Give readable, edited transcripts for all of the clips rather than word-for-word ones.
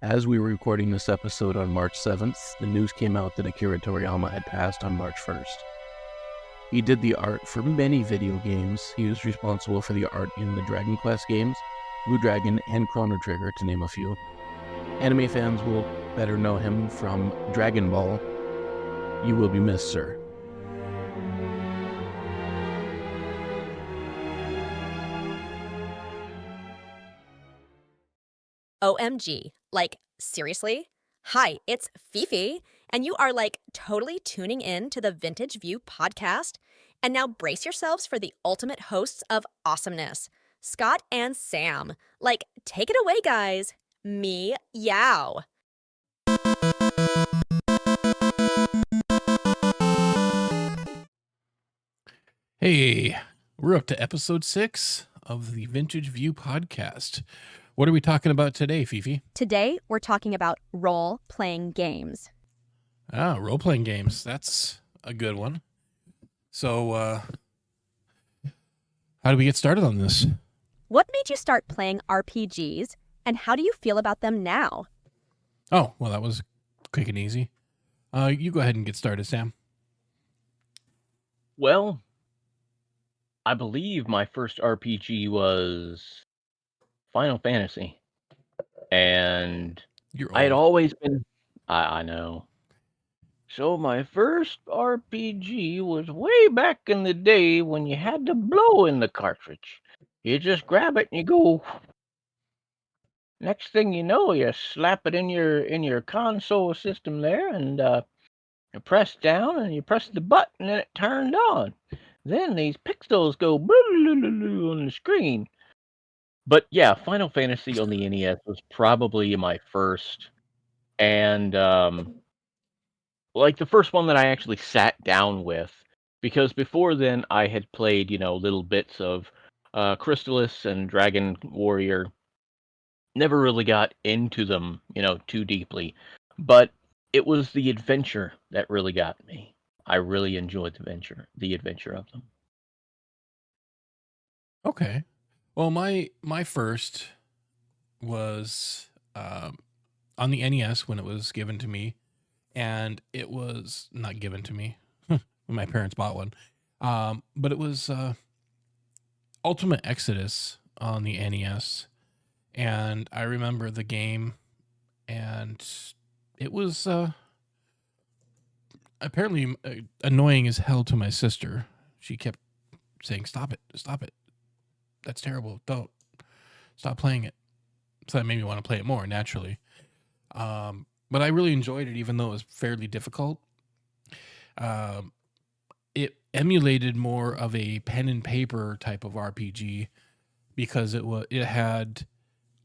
As we were recording this episode on March 7th, the news came out that Akira Toriyama had passed on March 1st. He did the art for many video games. He was responsible for the art in the Dragon Quest games, Blue Dragon, and Chrono Trigger, to name a few. Anime fans will better know him from Dragon Ball. You will be missed, sir. OMG. Like, seriously? Hi, it's Fifi, and you are totally tuning in to the Vintage View podcast. And now brace yourselves for the ultimate hosts of awesomeness, Scott and Sam. Take it away, guys. Meow. Hey, we're up to episode 6 of the Vintage View podcast. What are we talking about today, Fifi? Today, we're talking about role-playing games. Role-playing games. That's a good one. So, how do we get started on this? What made you start playing RPGs, and how do you feel about them now? Oh, well, that was quick and easy. You go ahead and get started, Sam. Well, I believe my first RPG was Final Fantasy. And You're I had old. always been... I know. So my first RPG was way back in the day when you had to blow in the cartridge. You just grab it and you go... Next thing you know, you slap it in your console system there, and you press down and you press the button and it turned on. Then these pixels go on the screen. But yeah, Final Fantasy on the NES was probably my first, and the first one that I actually sat down with, because before then I had played, little bits of Crystallis and Dragon Warrior. Never really got into them, too deeply. But it was the adventure that really got me. I really enjoyed the adventure of them. Okay. Well, my first was on the NES when it was given to me, and it was not given to me when my parents bought one. But it was Ultimate Exodus on the NES, and I remember the game, and it was apparently annoying as hell to my sister. She kept saying, stop it, that's terrible, don't, stop playing it. So that made me want to play it more, naturally. But I really enjoyed it, even though it was fairly difficult. It emulated more of a pen and paper type of RPG, because you had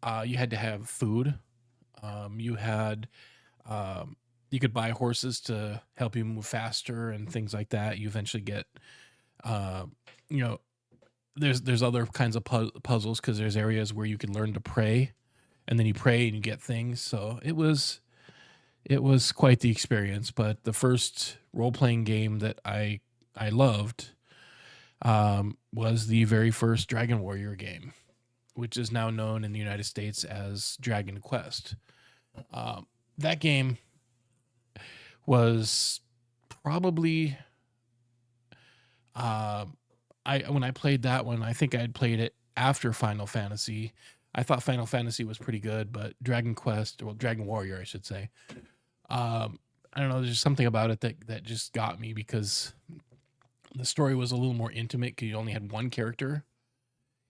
to have food. You could buy horses to help you move faster and things like that. You eventually get, there's other kinds of puzzles, because there's areas where you can learn to pray, and then you pray and you get things. So it was quite the experience. But the first role-playing game that I loved was the very first Dragon Warrior game, which is now known in the United States as Dragon Quest. That game was probably when I played that one, I think I had played it after Final Fantasy. I thought Final Fantasy was pretty good, but Dragon Warrior, I should say. I don't know, there's just something about it that just got me, because the story was a little more intimate, because you only had one character,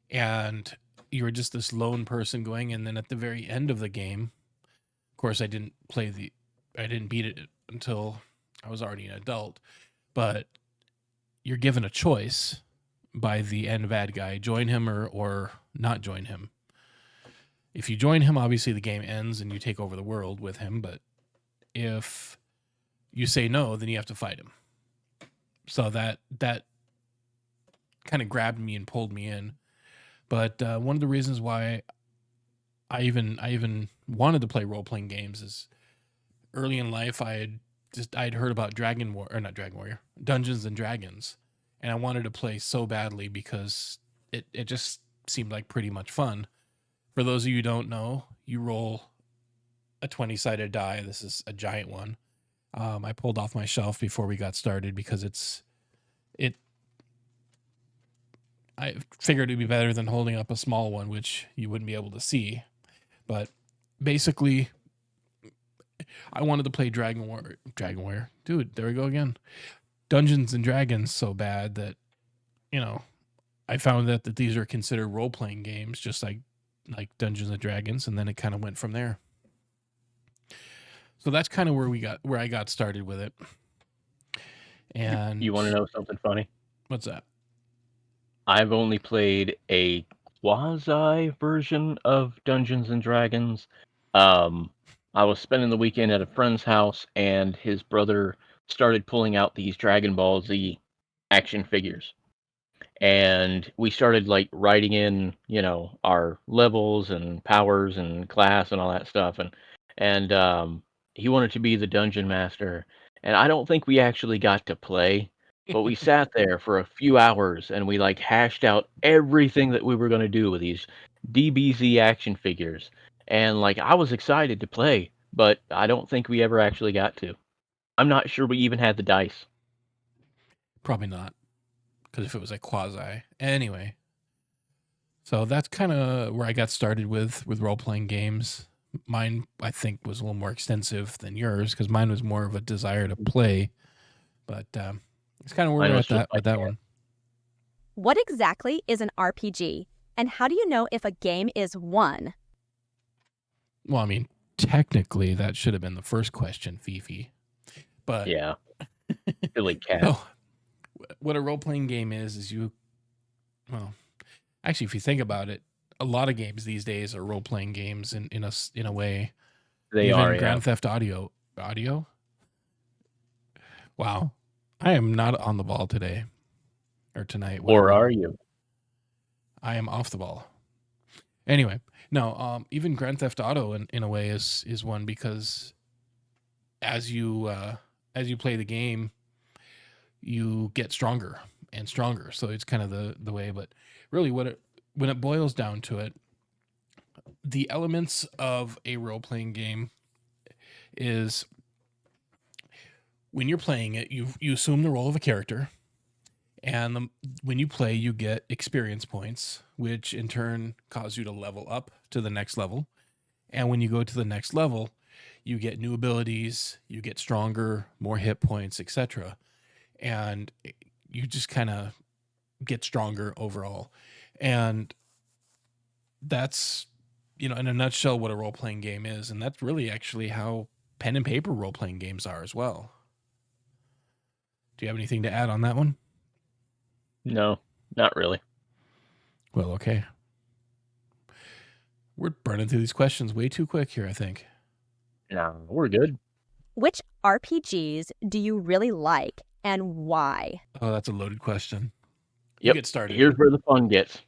and you were just this lone person going. And then at the very end of the game, of course, I didn't beat it until I was already an adult, but you're given a choice by the end bad guy: join him or not join him. If you join him, obviously the game ends and you take over the world with him, but if you say no, then you have to fight him. So that kind of grabbed me and pulled me in. But one of the reasons why I even wanted to play role-playing games is early in life I'd heard about Dungeons and Dragons, and I wanted to play so badly because it just seemed like pretty much fun. For those of you who don't know, you roll a 20-sided die. This is a giant one. I pulled off my shelf before we got started because I figured it'd be better than holding up a small one, which you wouldn't be able to see. But basically, I wanted to play Dragon Warrior. Dude, there we go again. Dungeons and Dragons so bad that, I found that these are considered role-playing games, just like Dungeons and Dragons, and then it kind of went from there. So that's kind of where I got started with it. And You want to know something funny? what's that? I've only played a quasi version of Dungeons and Dragons. I was spending the weekend at a friend's house, and his brother started pulling out these Dragon Ball Z action figures. And we started like writing in, our levels and powers and class and all that stuff. And he wanted to be the dungeon master. And I don't think we actually got to play, but we sat there for a few hours and we like hashed out everything that we were going to do with these DBZ action figures. And like I was excited to play, but I don't think we ever actually got to. I'm not sure we even had the dice. Probably not, because if it was a quasi. Anyway, so that's kind of where I got started with role-playing games. Mine, I think, was a little more extensive than yours because mine was more of a desire to play. But it's kind of where Mine we're was at just with that one. What exactly is an RPG? And how do you know if a game is one? Well, I mean, technically, that should have been the first question, Fifi. But Yeah. Silly cat. no, what a role-playing game is well, actually, if you think about it, a lot of games these days are role-playing games in a way. They Even are, yeah. Grand Theft Audio. Wow, I am not on the ball today or tonight. Or whatever. are you? I am off the ball. Anyway, no. Even Grand Theft Auto in a way is one because as you play the game, you get stronger and stronger. So it's kind of the way. But really, when it boils down to it, the elements of a role-playing game is when you're playing it, you assume the role of a character, and when you play, you get experience points, which in turn cause you to level up to the next level. And when you go to the next level, you get new abilities, you get stronger, more hit points, etc. And you just kind of get stronger overall. And that's, in a nutshell, what a role-playing game is. And that's really actually how pen and paper role-playing games are as well. Do you have anything to add on that one? No, not really. Well, okay. We're burning through these questions way too quick here, I think. No, we're good. Which RPGs do you really like and why? Oh, that's a loaded question. You Yep. get started. Here's where the fun gets.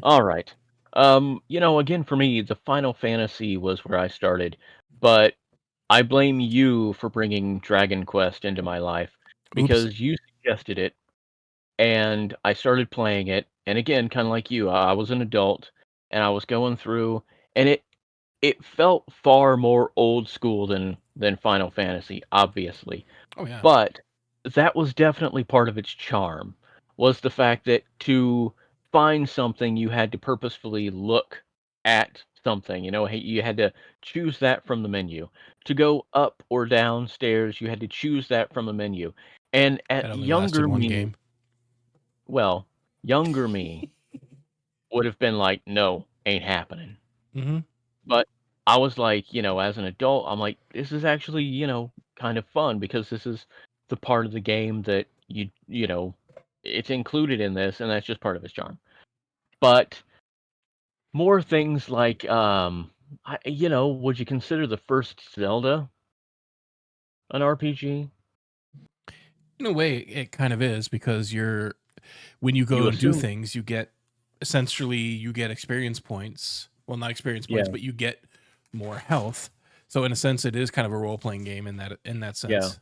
All right. Again, for me, the Final Fantasy was where I started, but I blame you for bringing Dragon Quest into my life because you suggested it, and I started playing it. And again, kind of like you, I was an adult, and I was going through, and it felt far more old school than Final Fantasy, obviously. Oh, yeah. But that was definitely part of its charm, was the fact that to find something, you had to purposefully look at something. You had to choose that from the menu. To go up or downstairs, you had to choose that from a menu. And That at only lasted younger one me, game. well, younger me would have been like, no, ain't happening. Mm-hmm. But I was like, as an adult, I'm like, this is actually, kind of fun because this is the part of the game that it's included in this, and that's just part of its charm. But more things like, would you consider the first Zelda an RPG? In a way, it kind of is because when you go You and do assume, things, you get experience points. Well, not experience points, yeah, but you get more health. So in a sense, it is kind of a role playing game in that yeah. sense.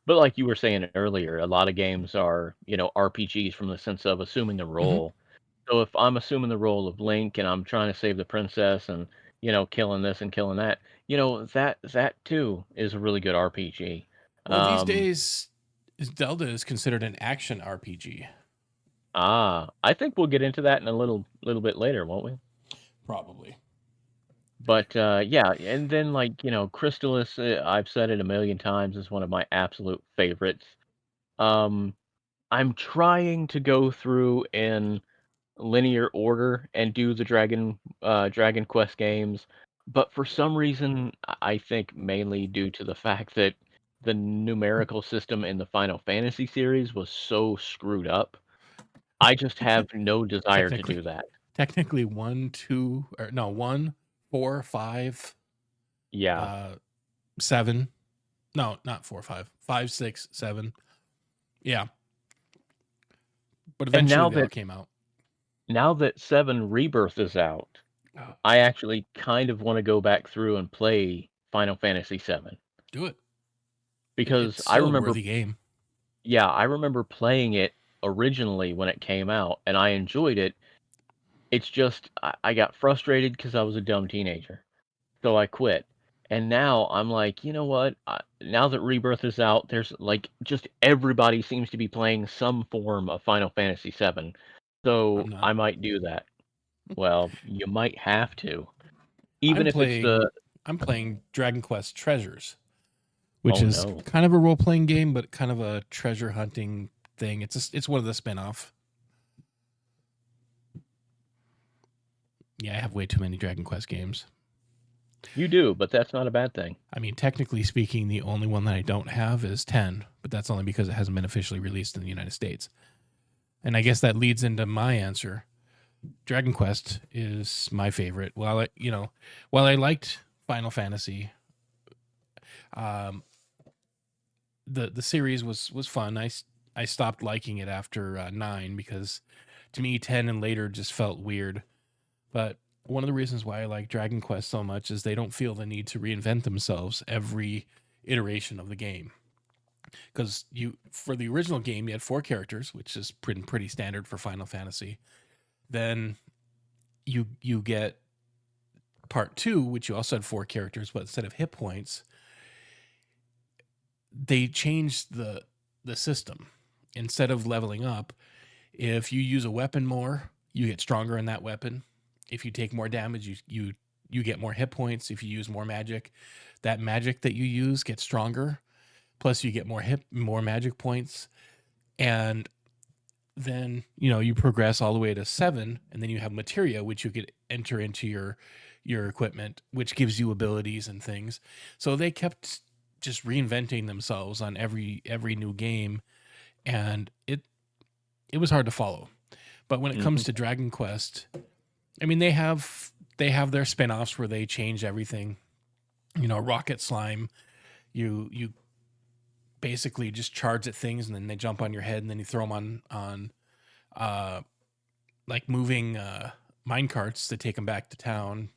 But like you were saying earlier, a lot of games are, RPGs from the sense of assuming a Mm-hmm. role. So if I'm assuming the role of Link and I'm trying to save the princess and, killing this and killing that. That too is a really good RPG. Well, these Um, days, Zelda is considered an action RPG. I think we'll get into that in a little bit later, won't we? Probably. But yeah, and then Crystalis, I've said it a million times, is one of my absolute favorites. Um, I'm trying to go through in linear order and do the Dragon Quest games, but for some reason, I think mainly due to the fact that the numerical system in the Final Fantasy series was so screwed up, I just have no desire to Technically, do that. technically 1, 2, or no, 1, 4, 5, Yeah. 7. No, not 4, 5. 5, 6, 7. Yeah. But And eventually they all came out. now that 7 Rebirth is out, Oh, I actually kind of want to go back through and play Final Fantasy 7 do it. because It's I still a remember worthy game. yeah, I remember playing it originally when it came out and I enjoyed it. It's just I got frustrated because I was a dumb teenager. So I quit. And now I'm like, you know what? Now that Rebirth is out, there's just everybody seems to be playing some form of Final Fantasy 7. I'm So not. I might do that. Well, you might have to. Even I'm if it's playing the I'm playing Dragon Quest Treasures, which oh is no. kind of a role-playing game, but kind of a treasure hunting thing. It's one of the spin-off. Yeah, I have way too many Dragon Quest games. You do, but that's not a bad thing. I mean, technically speaking, the only one that I don't have is 10, but that's only because it hasn't been officially released in the United States. And I guess that leads into my answer. Dragon Quest is my favorite. While I liked Final Fantasy, um, the series was fun. I stopped liking it after 9 because to me 10 and later just felt weird. But one of the reasons why I like Dragon Quest so much is they don't feel the need to reinvent themselves every iteration of the game. Because for the original game you had 4 characters, which is pretty standard for Final Fantasy. Then you get part 2, which you also had 4 characters, but instead of hit points, they changed the system. Instead of leveling up, if you use a weapon more, you get stronger in that weapon. If you take more damage, you get more hit points. If you use more magic, that magic that you use gets stronger. Plus, you get more magic points, and then you progress all the way to 7, and then you have materia, which you could enter into your equipment, which gives you abilities and things. So they kept just reinventing themselves on every new game, and it was hard to follow. But when it comes to Dragon Quest, I mean, they have their spin-offs where they change everything. Rocket Slime, you basically just charge at things and then they jump on your head and then you throw them on like moving mine carts to take them back to town.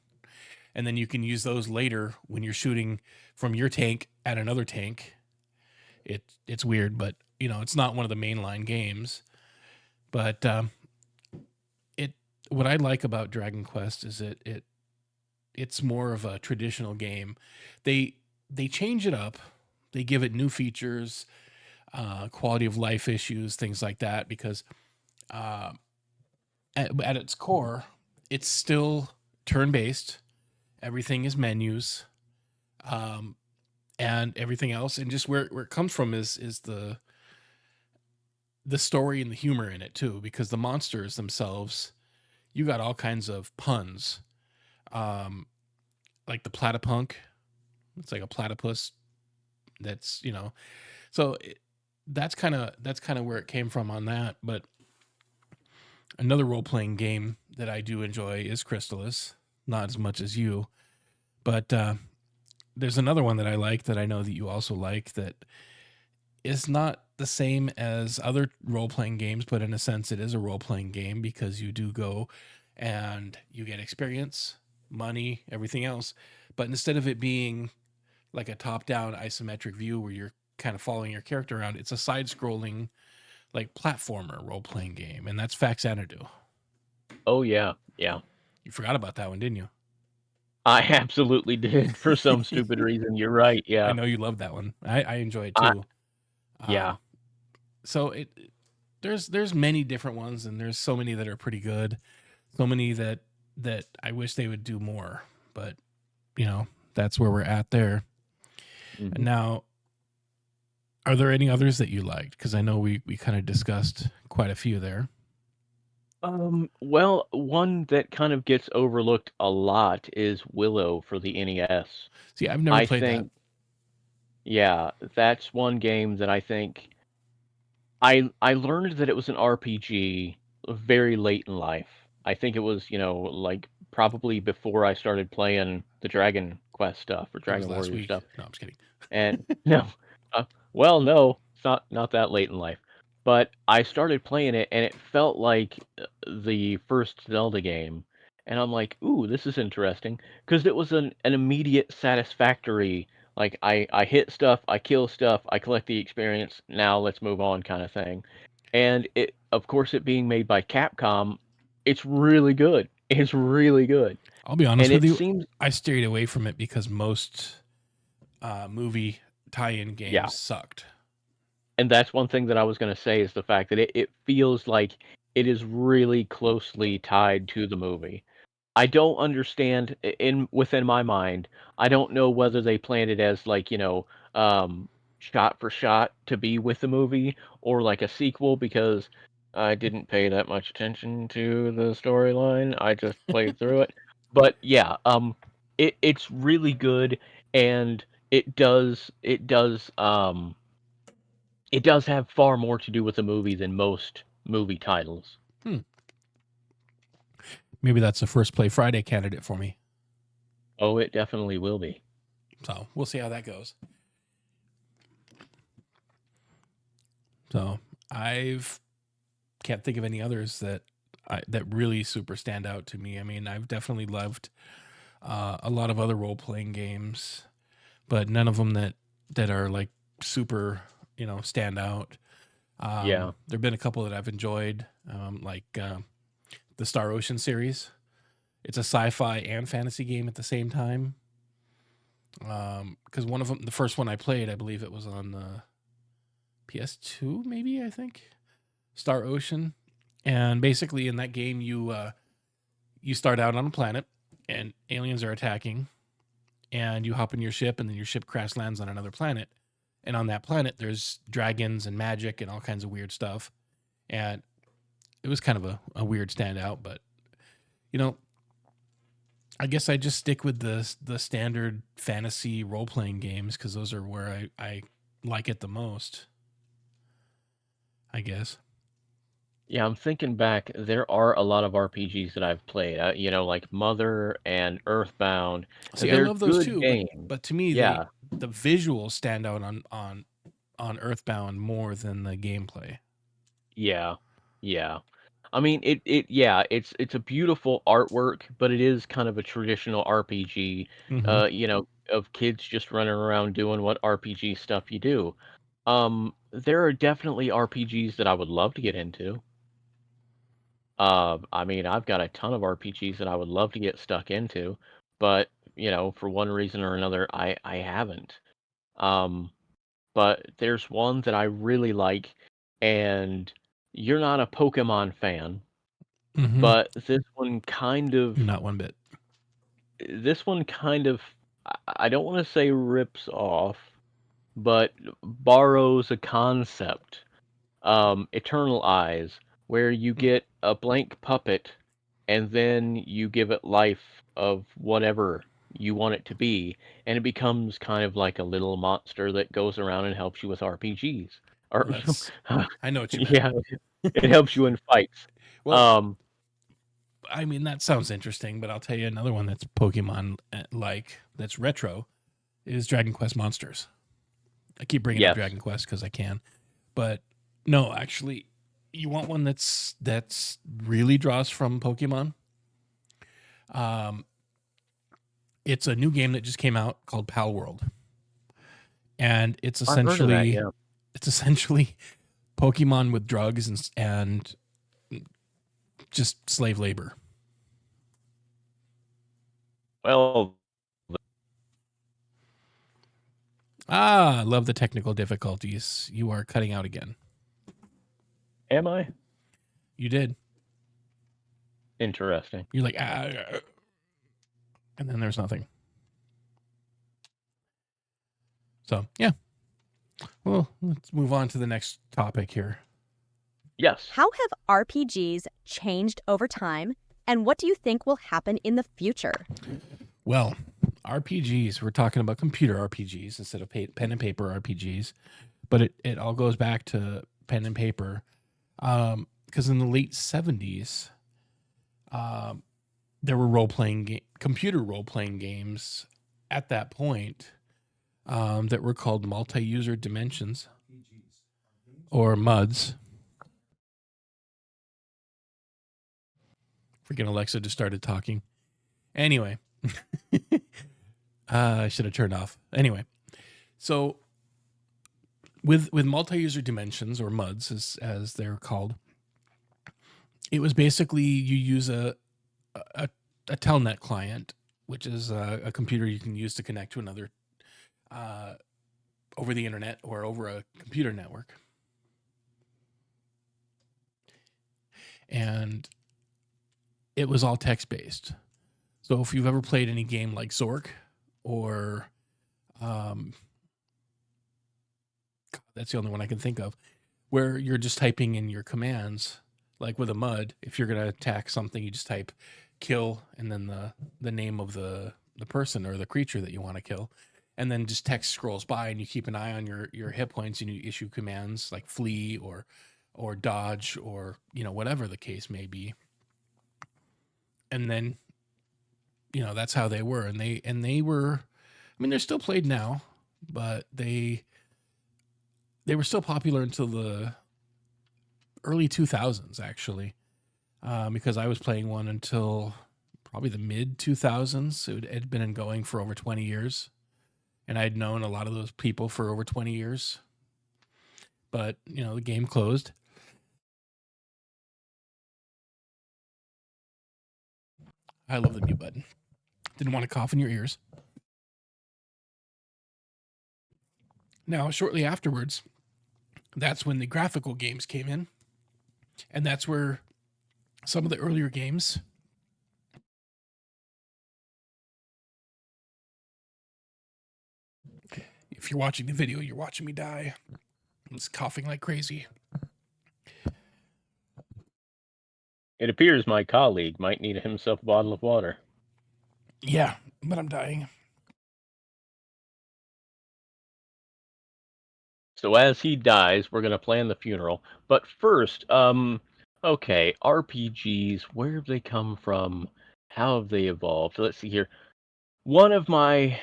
And then you can use those later when you're shooting from your tank at another tank. It's weird, but it's not one of the mainline games. But what I like about Dragon Quest is it's more of a traditional game. They change it up. They give it new features, quality of life issues, things like that. Because at its core, it's still turn based. Everything is menus, and everything else, and just where it comes from is the story and the humor in it too. Because the monsters themselves, you got all kinds of puns, like the platypunk. It's like a platypus. That's so that's kind of where it came from on that. But another role playing game that I do enjoy is Crystalis. Not as much as you, but there's another one that I like that I know that you also like that is not the same as other role playing games, but in a sense it is a role playing game because you do go and you get experience, money, everything else. But instead of it being like a top-down isometric view where you're kind of following your character around, it's a side-scrolling like platformer role-playing game, and that's Faxanadu. Oh yeah, yeah. You forgot about that one, didn't you? I absolutely did for some stupid reason. You're right. I Yeah. know you love that one. I enjoy it I too. yeah. So there's many different ones, and there's so many that are pretty good. So many that I wish they would do more, but that's where we're at there. And Mhm. now, are there any others that you liked? Because I know we kind of discussed quite a few there. Well, one that kind of gets overlooked a lot is Willow for the NES. See, I've never I played that. think, yeah, that's one game that I think I learned that it was an RPG very late in life. I think it was, like probably before I started playing the Dragon Quest stuff or It was Dragon last Warrior week. stuff. No, I'm just kidding. And no, well, no, it's not that late in life. But I started playing it, and it felt like the first Zelda game, and I'm like, "Ooh, this is interesting," because it was an immediate satisfactory. Like I hit stuff, I kill stuff, I collect the experience. Now let's move on, kind of thing. And it, of course, it being made by Capcom, it's really good. It's really good, I'll be honest and with it you. seems, I stayed away from it because most movie tie-in yeah. games sucked. And that's one thing that I was gonna say is the fact that it feels like it is really closely tied to the movie. I don't understand in within my mind, I don't know whether they planned it as like, shot for shot to be with the movie or like a sequel because I didn't pay that much attention to the storyline. I just played through it. But yeah, it's really good and it does have far more to do with the movie than most movie titles. Hmm. Maybe that's a first play Friday candidate for me. Oh, it definitely will be. So we'll see how that goes. So I've can't think of any others that really super stand out to me. I mean, I've definitely loved a lot of other role playing games, but none of them that are like super stand out. Yeah. There've been a couple that I've enjoyed, like the Star Ocean series. It's a sci-fi and fantasy game at the same time. Because one of them, the first one I played, I believe it was on the PS2, maybe I think. Star Ocean, and basically in that game you start out on a planet and aliens are attacking, and you hop in your ship, and then your ship crash lands on another planet, and on that planet there's dragons and magic and all kinds of weird stuff, and it was kind of a weird standout, but you know I guess I just stick with the standard fantasy role playing games because those are where I like it the most, I guess. Yeah, I'm thinking back, there are a lot of RPGs that I've played, like Mother and Earthbound. See, I They're love those good too, games. but to me Yeah, the visuals stand out on Earthbound more than the gameplay. yeah, yeah. I mean, yeah, it's a beautiful artwork, but it is kind of a traditional RPG, Hmm. of kids just running around doing what RPG stuff you do. There are definitely RPGs that I would love to get into. I mean, I've got a ton of RPGs that I would love to get stuck into, but for one reason or another, I haven't. Um, but there's one that I really like, and you're not a Pokemon fan, Hmm. but Not one bit. this one kind of, I don't want to say rips off, but borrows a concept, Eternal Eyes, where you Hmm. get a blank puppet and then you give it life of whatever you want it to be, and it becomes kind of like a little monster that goes around and helps you with RPGs. Or Well, that's I know what you meant. yeah, it helps you in fights. Well, Um, I mean that sounds interesting, but I'll tell you another one that's Pokemon like that's retro is Dragon Quest Monsters. I keep bringing up yes. Dragon Quest because I can, but no, actually, you want one that's really draws from Pokemon. Um, it's a new game that just came out called Pal World, and I've heard of that, yeah. it's essentially Pokemon with drugs and just slave labor. Well, Love the technical difficulties. You are cutting out again. Am I? You did. Interesting. You're like, and then there's nothing. So, yeah. Well, let's move on to the next topic here. Yes. How have RPGs changed over time, and what do you think will happen in the future? Well, RPGs, we're talking about computer RPGs instead of pen and paper RPGs, but it all goes back to pen and paper. Because in the late 70s, there were computer role-playing games at that point that were called multi-user dimensions or MUDs. Freaking Alexa just started talking. Anyway, I should have turned off. Anyway, so with multi-user dimensions or MUDs as they're called, it was basically you use a telnet client, which is a computer you can use to connect to another over the internet or over a computer network. And it was all text-based. So if you've ever played any game like Zork or that's the only one I can think of, where you're just typing in your commands, like with a MUD, if you're going to attack something, you just type kill and then the name of the person or the creature that you want to kill. And then just text scrolls by and you keep an eye on your hit points and you issue commands like flee or dodge or, whatever the case may be. And then, that's how they were. And they were, they're still played now, but they were still popular until the early 2000s, actually, because I was playing one until probably the mid 2000s. It had been going for over 20 years. And I'd known a lot of those people for over 20 years. But, the game closed. I love the mute button. Didn't want to cough in your ears. Now, shortly afterwards, that's when the graphical games came in. And that's where some of the earlier games if you're watching the video, you're watching me die. I'm just coughing like crazy. It appears my colleague might need himself a bottle of water. Yeah, but I'm dying. So as he dies, we're going to plan the funeral. But first, okay, RPGs, where have they come from? How have they evolved? Let's see here. One of my,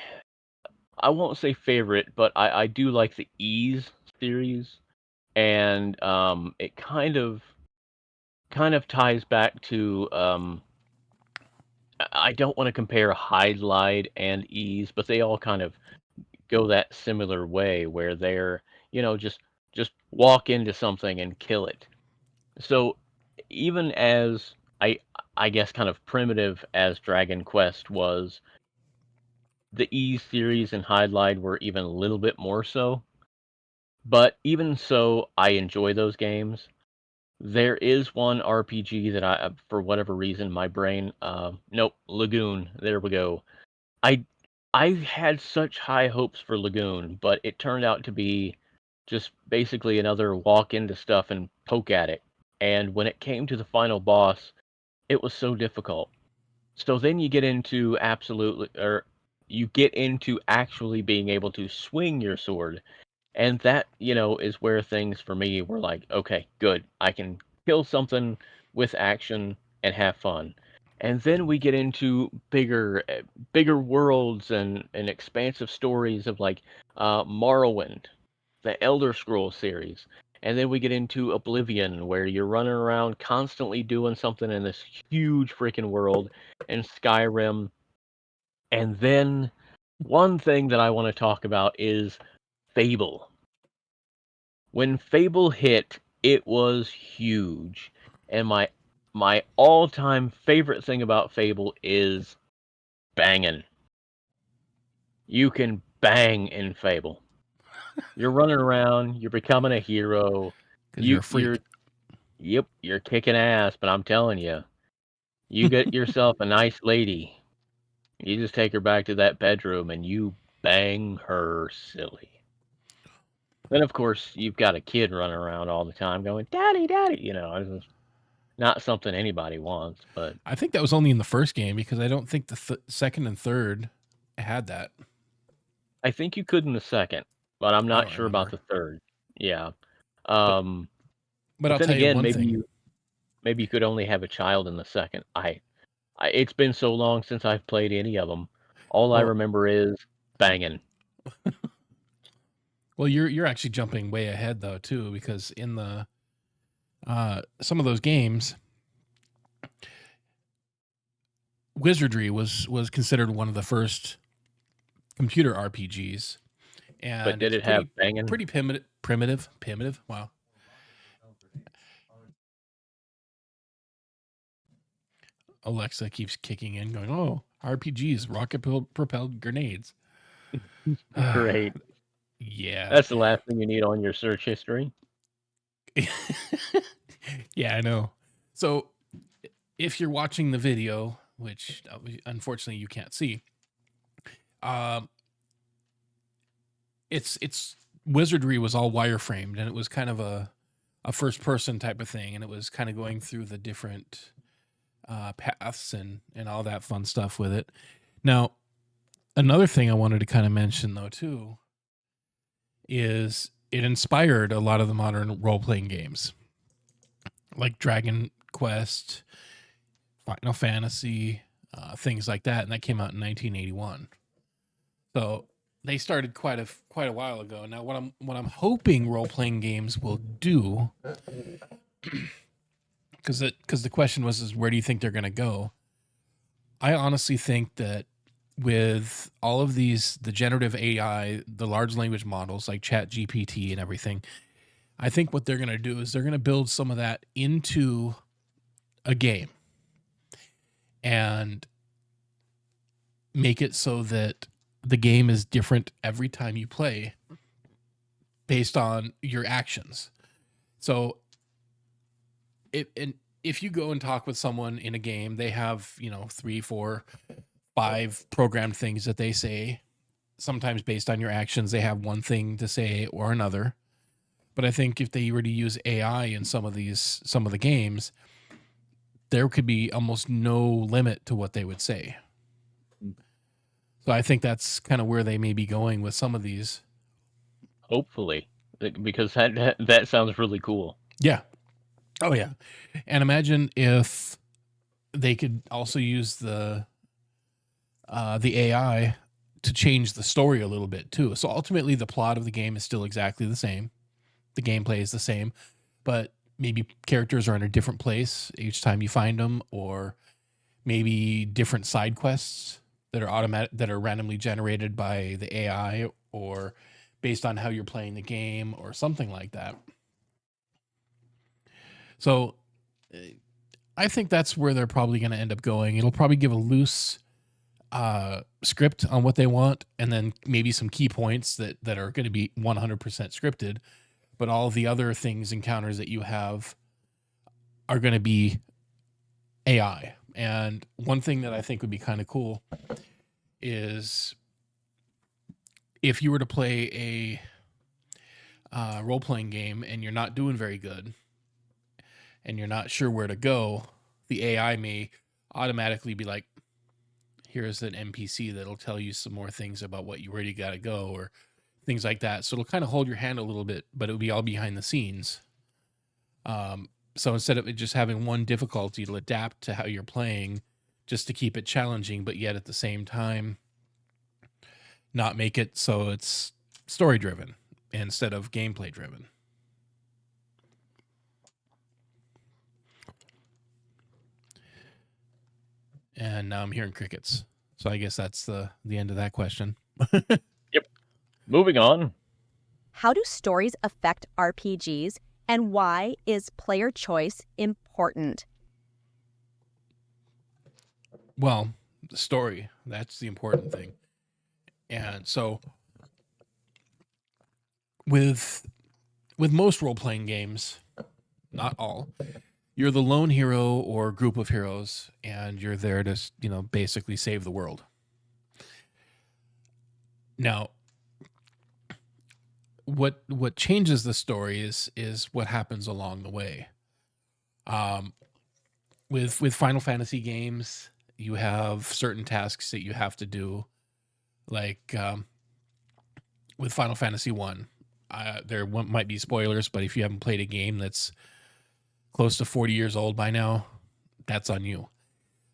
I won't say favorite, but I do like the Ys series. And it kind of ties back to, I don't want to compare Hydlide and Ys, but they all kind of go that similar way where they're just walk into something and kill it. So even as I guess kind of primitive as Dragon Quest was, the E series and Hydlide were even a little bit more so. But even so, I enjoy those games. There is one RPG that I, for whatever reason, my brain, nope, Lagoon. There we go. I I had such high hopes for Lagoon, but it turned out to be just basically another walk into stuff and poke at it. And when it came to the final boss, it was so difficult. So then you get into actually being able to swing your sword. And that, is where things for me were like, okay, good. I can kill something with action and have fun. And then we get into bigger worlds and expansive stories of like Morrowind, the Elder Scrolls series. And then we get into Oblivion, where you're running around constantly doing something in this huge freaking world, and Skyrim. And then one thing that I want to talk about is Fable. When Fable hit, it was huge. And my all-time favorite thing about Fable is banging. You can bang in Fable. You're running around. You're becoming a hero. Because you're a You're freak. yep. You're kicking ass. But I'm telling you, you get yourself a nice lady. You just take her back to that bedroom and you bang her silly. Then of course you've got a kid running around all the time going, "Daddy, daddy." It's just not something anybody wants. But I think that was only in the first game because I don't think the second and third had that. I think you could in the second, but I'm I not don't sure about remember. the third. Yeah. But Um, but but I'll then tell you again, one thing. maybe you could only have a child in the second. It's been so long since I've played any of them. All I Well, remember is banging. well, you're actually jumping way ahead though too, because in the some of those games, Wizardry was considered one of the first computer RPGs, But and did it's it have pretty banging? pretty primitive. Wow. Alexa keeps kicking in, going, "Oh, RPGs, rocket propelled grenades." Great. Yeah. That's the last thing you need on your search history. Yeah, I know. So, if you're watching the video, which unfortunately you can't see, um, it's Wizardry was all wireframed, and it was kind of a first person type of thing, and it was kind of going through the different paths and all that fun stuff with it. Now, another thing I wanted to kind of mention though too is it inspired a lot of the modern role playing games like Dragon Quest, Final Fantasy, things like that, and that came out in 1981. So they started quite a while ago. Now, what I'm hoping role playing games will do, because the question was is where do you think they're going to go? I honestly think that with all of the generative AI, the large language models like Chat GPT and everything, I think what they're going to do is they're going to build some of that into a game and make it so that the game is different every time you play based on your actions. So if you go and talk with someone in a game, they have, 3, 4, 5 programmed things that they say. Sometimes based on your actions, they have one thing to say or another. But I think if they were to use AI in some of the games, there could be almost no limit to what they would say. So I think that's kind of where they may be going with some of these. Hopefully, because that sounds really cool. Yeah. Oh yeah. And imagine if they could also use the AI to change the story a little bit too. So ultimately the plot of the game is still exactly the same. The gameplay is the same, but maybe characters are in a different place each time you find them, or maybe different side quests that are randomly generated by the AI, or based on how you're playing the game or something like that. So I think that's where they're probably going to end up going. It'll probably give a loose script on what they want, and then maybe some key points that are going to be 100% scripted, but all the other things, encounters that you have are going to be AI. And one thing that I think would be kind of cool is if you were to play a role-playing game and you're not doing very good and you're not sure where to go, the AI may automatically be like, here's an NPC that'll tell you some more things about where you got to go, or things like that. So it'll kind of hold your hand a little bit, but it'll be all behind the scenes. So instead of it just having one difficulty, it'll adapt to how you're playing just to keep it challenging, but yet at the same time, not make it so it's story driven instead of gameplay driven. And now I'm hearing crickets. So I guess that's the end of that question. Yep. Moving on. How do stories affect RPGs, and why is player choice important? Well, the story, that's the important thing. And so with most role-playing games, not all, you're the lone hero or group of heroes, and you're there to, basically save the world. Now, what changes the story is what happens along the way. With Final Fantasy games, you have certain tasks that you have to do, like with Final Fantasy 1. There might be spoilers, but if you haven't played a game that's close to 40 years old by now, that's on you.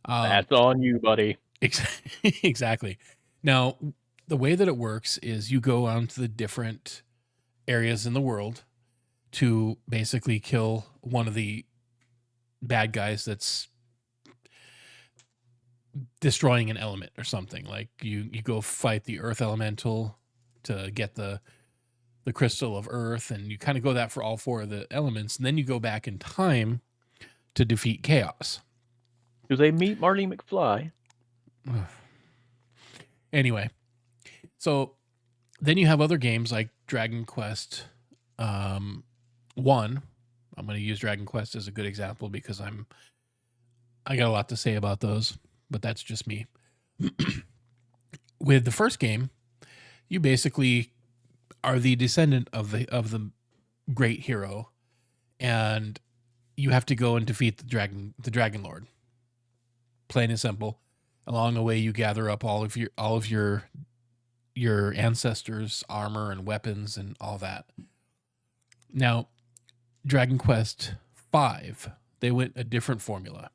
That's on you, buddy. Exactly. Now, the way that it works is you go on to the different areas in the world to basically kill one of the bad guys that's destroying an element or something. Like you go fight the earth elemental to get the crystal of earth, and you kind of go that for all four of the elements, and then you go back in time to defeat chaos. Do they meet Marty McFly? Anyway, so then you have other games like Dragon Quest 1. I'm going to use Dragon Quest as a good example because I got a lot to say about those, but that's just me. With the first game, you basically are the descendant of the great hero, and you have to go and defeat the dragon lord. Plain and simple. Along the way, you gather up all of your ancestors' armor and weapons and all that. Now, Dragon Quest 5, they went a different formula.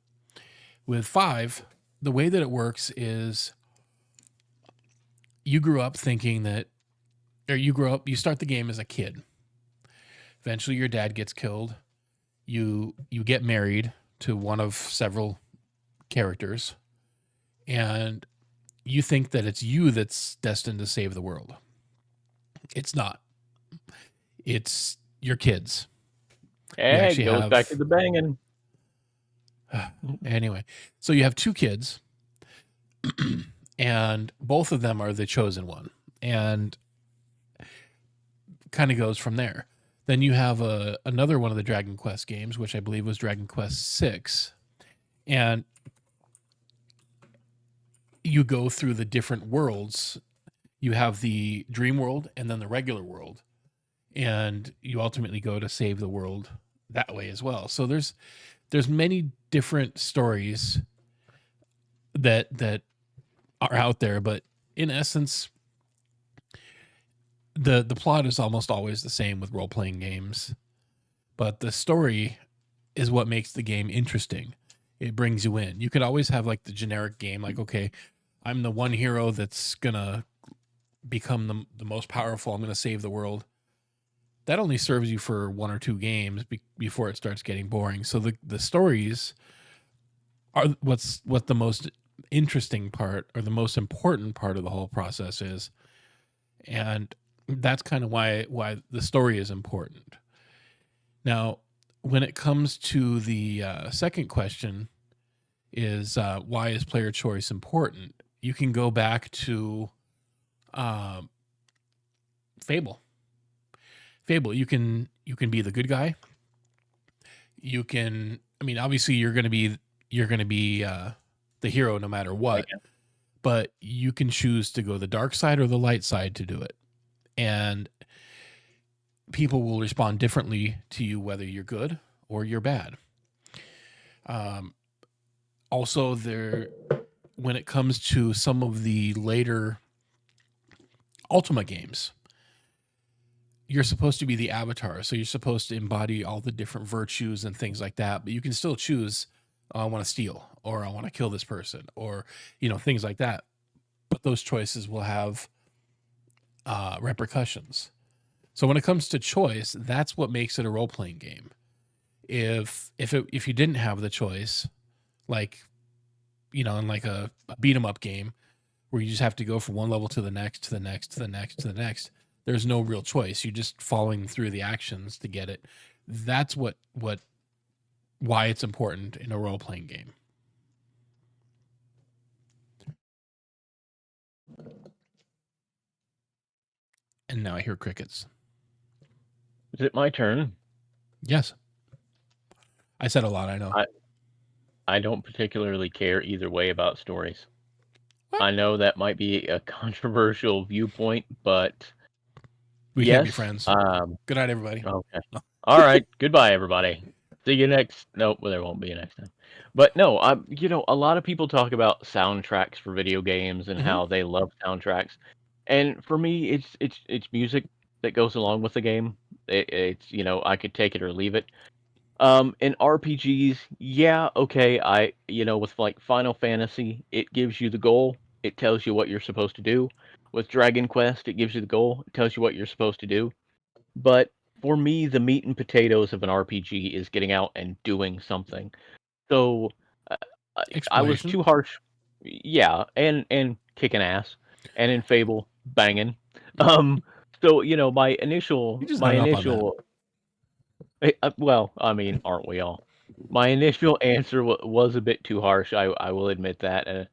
With 5, the way that it works is you grew up thinking that, or you start the game as a kid. Eventually your dad gets killed. You get married to one of several characters, and you think that it's you that's destined to save the world. It's not. It's your kids. Hey, it goes back to the banging. Anyway, so you have 2 kids, and both of them are the chosen one, and kind of goes from there. Then you have another one of the Dragon Quest games, which I believe was Dragon Quest 6, and you go through the different worlds. You have the dream world and then the regular world, and you ultimately go to save the world that way as well. So there's many different stories that are out there, but in essence, the plot is almost always the same with role-playing games, but the story is what makes the game interesting. It brings you in. You could always have like the generic game, like, okay, I'm the one hero that's gonna become the most powerful. I'm gonna save the world. That only serves you for 1 or 2 games before it starts getting boring. So the stories are what the most interesting part or the most important part of the whole process is, and that's kind of why the story is important. Now, when it comes to the second question, is why is player choice important? You can go back to Fable. You can be the good guy. You can, I mean, obviously you're going to be the hero no matter what, but you can choose to go the dark side or the light side to do it. And people will respond differently to you, whether you're good or you're bad. Also, when it comes to some of the later Ultima games, you're supposed to be the avatar. So you're supposed to embody all the different virtues and things like that, but you can still choose, oh, I want to steal, or I want to kill this person, or, things like that. But those choices will have repercussions. So when it comes to choice, that's what makes it a role-playing game. If you didn't have the choice, like, in like a beat 'em up game where you just have to go from one level to the next, to the next, to the next, to the next, there's no real choice. You're just following through the actions to get it. That's why it's important in a role-playing game. And now I hear crickets. Is it my turn? Yes. I said a lot, I know. I don't particularly care either way about stories. What? I know that might be a controversial viewpoint, but We can't be yes. friends. Good night, everybody. Okay. All right. Goodbye, everybody. See you next. Nope, well, there won't be a next time. But no, a lot of people talk about soundtracks for video games and Mhm. how they love soundtracks, and for me, it's music that goes along with the game. It's I could take it or leave it. In RPGs, yeah, okay, with like Final Fantasy, it gives you the goal, it tells you what you're supposed to do. With Dragon Quest, it gives you the goal, it tells you what you're supposed to do. But for me, the meat and potatoes of an RPG is getting out and doing something. So uh, I was Exploration. too harsh. Yeah, and kicking ass, and in Fable, banging. So my You initial just my hung up on that. initial well, I mean, aren't we all? My initial answer was a bit too harsh. I will admit that.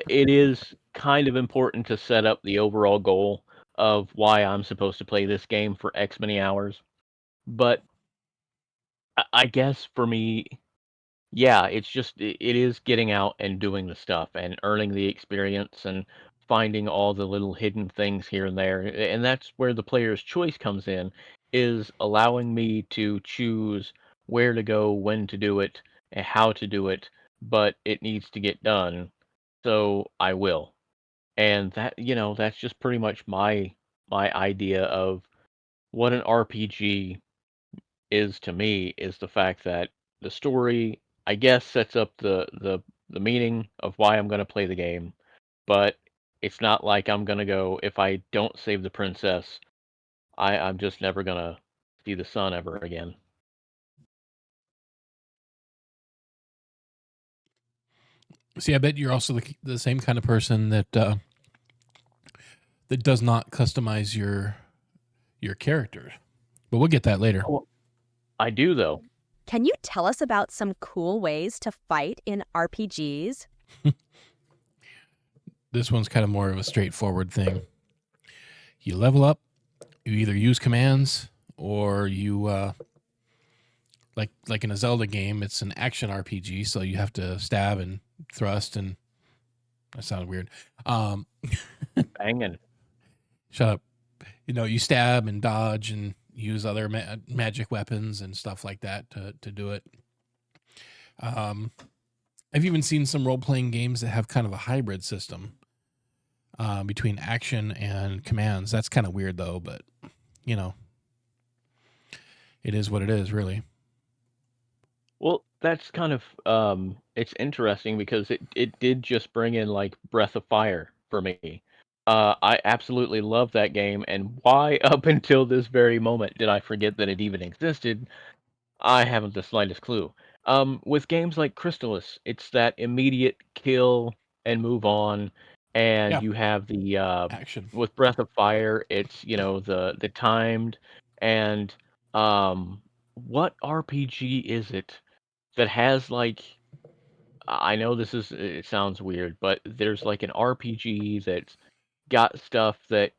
It is kind of important to set up the overall goal of why I'm supposed to play this game for X many hours. But I guess for me, yeah, it's just it is getting out and doing the stuff and earning the experience and finding all the little hidden things here and there. And that's where the player's choice comes in, is allowing me to choose where to go, when to do it, and how to do it, but it needs to get done. So I will. And that's just pretty much my idea of what an RPG is to me, is the fact that the story, I guess, sets up the meaning of why I'm going to play the game, but it's not like I'm going to go, if I don't save the princess, I'm just never going to see the sun ever again. See, I bet you're also the same kind of person that that does not customize your characters. But we'll get that later. Oh, I do, though. Can you tell us about some cool ways to fight in RPGs? This one's kind of more of a straightforward thing. You level up, you either use commands or you like in a Zelda game, it's an action RPG, so you have to stab and thrust, and that sounds weird. Banging. Shut up. You stab and dodge and use other magic weapons and stuff like that to do it. I've even seen some role-playing games that have kind of a hybrid system between action and commands. That's kind of weird, though, but, it is what it is, really. Well, that's kind of it's interesting because it did just bring in like Breath of Fire for me. I absolutely love that game, and why up until this very moment did I forget that it even existed? I haven't the slightest clue. With games like Crystalis, it's that immediate kill and move on, and Yeah, you have the action. with Breath of Fire, it's the timed and what RPG is it that has like, I know it sounds weird, but there's like an RPG that's got stuff that